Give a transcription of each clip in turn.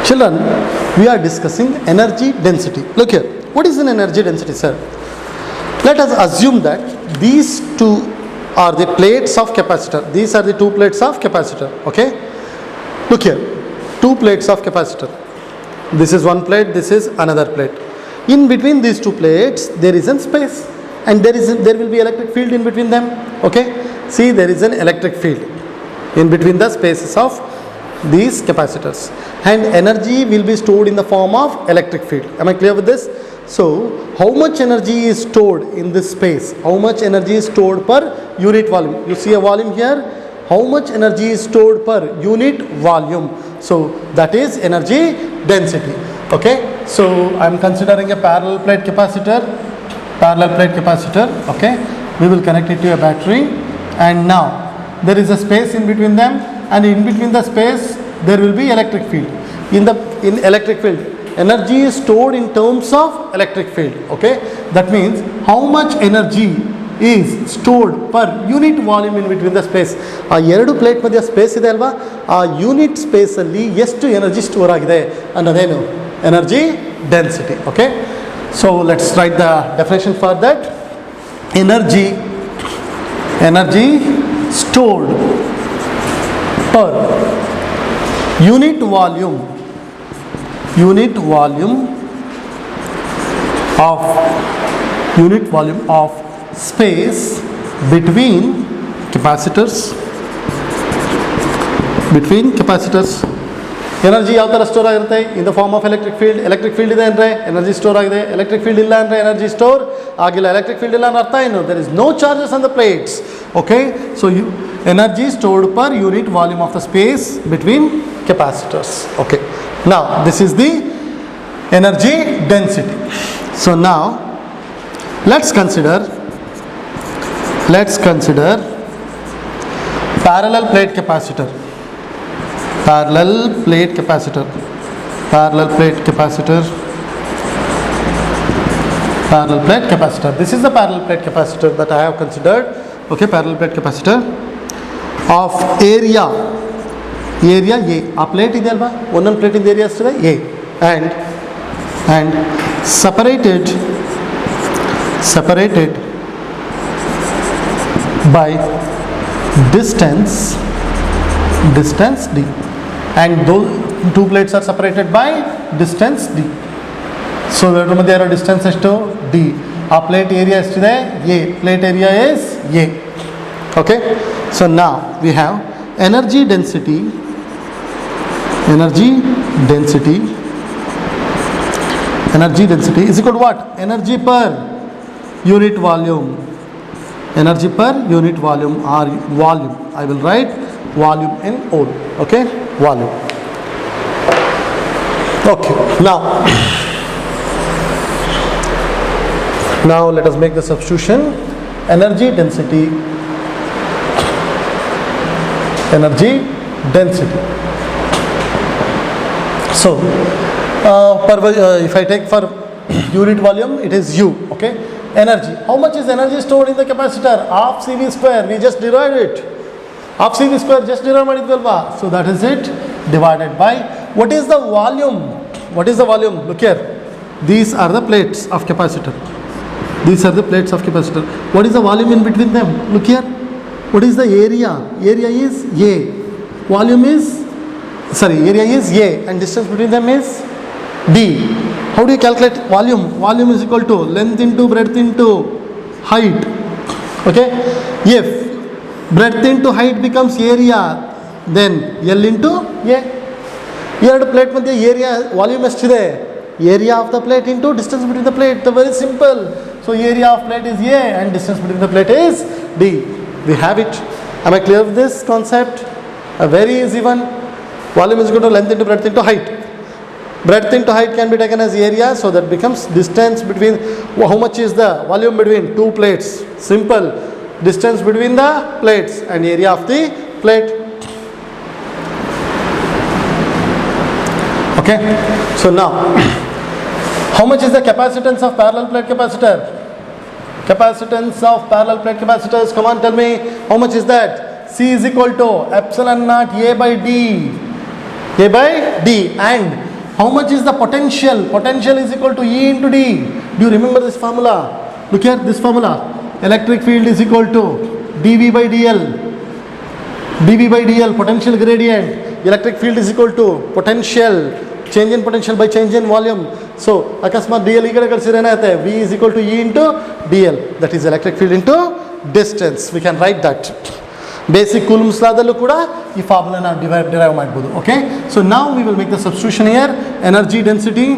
Children, we are discussing energy density. Look here. What is an energy density, sir? Let us assume that these two are the plates of capacitor. These are the two plates of capacitor. Okay? Look here. Two plates of capacitor. This is one plate, this is another plate. In between these two plates, there is a space. And there will be electric field in between them. Okay? See, there is an electric field in between the spaces of these capacitors. And energy will be stored in the form of electric field. Am I clear with this? So, how much energy is stored in this space? How much energy is stored per unit volume? You see a volume here? How much energy is stored per unit volume? So, that is energy density. Okay? So, I am considering a parallel plate capacitor. Okay? We will connect it to a battery. And now, there is a space in between them. And in between the space, there will be electric field. In electric field, energy is stored in terms of electric field. Okay, that means how much energy is stored per unit volume in between the space. ಆ ಎರಡು plate ಮಧ್ಯೆ space ಇದೆ ಅಲ್ವಾ, ಆ unit ಸ್ಪೇಸಲ್ಲಿ ಎಷ್ಟು energy store ಆಗಿದೆ ಅನ್ನೋದೇನು energy density. Okay, so let's write the definition for that. Energy stored per unit volume of space between capacitors. Energy ಯಾವ ಥರ ಸ್ಟೋರ್ ಆಗಿರುತ್ತೆ? In the form of electric field ಇದೆ ಅಂದರೆ ಎನರ್ಜಿ ಸ್ಟೋರ್ ಆಗಿದೆ. Electric field ಇಲ್ಲ ಅಂದರೆ energy store ಆಗಿಲ್ಲ. Electric field ಇಲ್ಲ ಅಂದ್ರೆ ಅರ್ಥ ಏನು? There is no charges on the plates. Okay, so energy stored per unit volume of the space between capacitors. Okay, now this is the energy density. So now let's consider parallel plate capacitor. This is the parallel plate capacitor that I have considered. Okay, parallel plate capacitor of area A. ಆ plate ಇದೆ ಅಲ್ವಾ, ಒಂದೊಂದು ಪ್ಲೇಟಿಂದ area ಎಷ್ಟಿದೆ? A. and separated by distance D. And those two plates are separated by distance D. So ಎರಡರ ಮಧ್ಯೆ ಇರೋ distance ಎಷ್ಟು? D. ಆ ಪ್ಲೇಟ್ ಏರಿಯಾ ಎಷ್ಟಿದೆ? A. Plate area is A. Okay, so now we have energy density is equal to what? Energy per unit volume or volume. I will write volume in old. Okay, volume. Okay, now let us make the substitution. Energy density. So if I take for unit volume, it is U. Okay, energy. How much is energy stored in the capacitor? Half CV square. We just derived it. Half CV square just derived madidvalva. So that is it, divided by what is the volume? Look here. These are the plates of capacitor. What is the volume in between them? Look here. What is the area? Area is A. Area is A and distance between them is D. How do you calculate volume? Volume is equal to length into breadth into height. Okay? If breadth into height becomes area, then L into A. Here the plate madhye area volume eshtiде? Area of the plate into distance between the plate. It's very simple. So area of plate is A and distance between the plate is D. We have it. Am I clear with this concept? A very easy one. Volume is equal to length into breadth into height. Breadth into height can be taken as area, so that becomes distance between, how much is the volume between two plates? Simple. Distance between the plates and area of the plate. Okay. So now, how much is the capacitance of parallel plate capacitor? Capacitance of parallel plate capacitors, come on, tell me, how much is that? C is equal to epsilon naught A by D. And How much is the potential? Potential is equal to E into D. Do you remember this formula? Look here, this formula. Electric field is equal to dV by dl. dV by dl, potential gradient. Electric field is equal to potential, change in potential by change in volume. So, akasmat dl ikkada kalisi rehna hai, V is equal to E into dl. That is electric field into distance. We can write that. Basic Coulomb's law dallu kuda ee formula na derive ಮಾಡಬಹುದು. Okay, so now we will make the substitution here. Energy density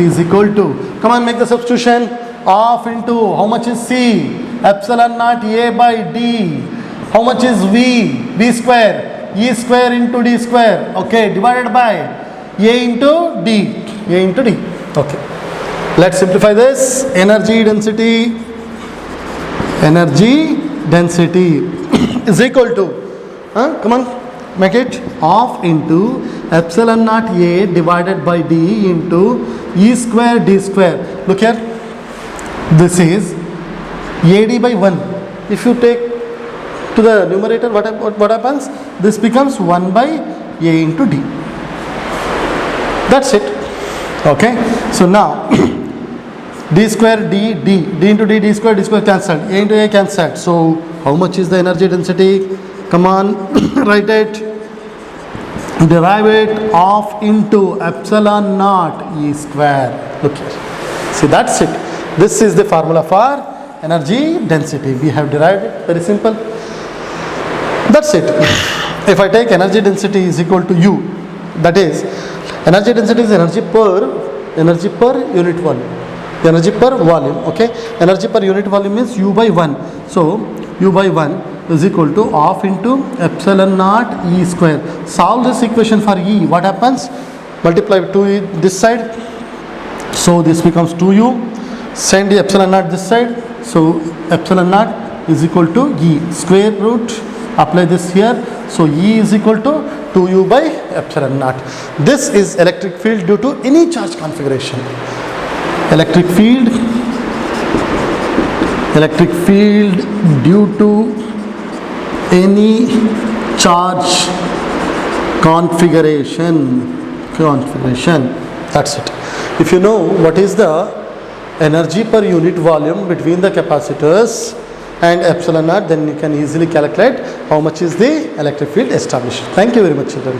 is equal to, come on, make the substitution, half into how much is C, epsilon naught A by D, how much is V square, E square into D square, okay, divided by A into D. Okay, let's simplify this. Energy density is equal to, come on, make it, half into epsilon naught A divided by D into E square D square. Look here, this is AD by 1. If you take to the numerator, what happens? This becomes 1 by A into D. That's it. Okay, so now D square D into D square cancelled, A into A cancelled. So how much is the energy density? Come on, write it. Derive it, half into epsilon naught E square. Look here. See, that's it. This is the formula for energy density. We have derived it. Very simple. That's it. If I take energy density is equal to U, that is, energy density is energy per unit volume. Energy per volume. Okay. Energy per unit volume is U by 1. So U by 1 is equal to half into epsilon naught E square. Solve this equation for E. What happens? Multiply 2E this side. So this becomes 2U. Send the epsilon naught this side. So epsilon naught is equal to E. Square root. Apply this here. So E is equal to 2U by epsilon naught. This is electric field due to any charge configuration. Electric field due to any charge configuration. That's it. If you know what is the energy per unit volume between the capacitors and epsilon naught, then you can easily calculate how much is the electric field established. Thank you very much, children.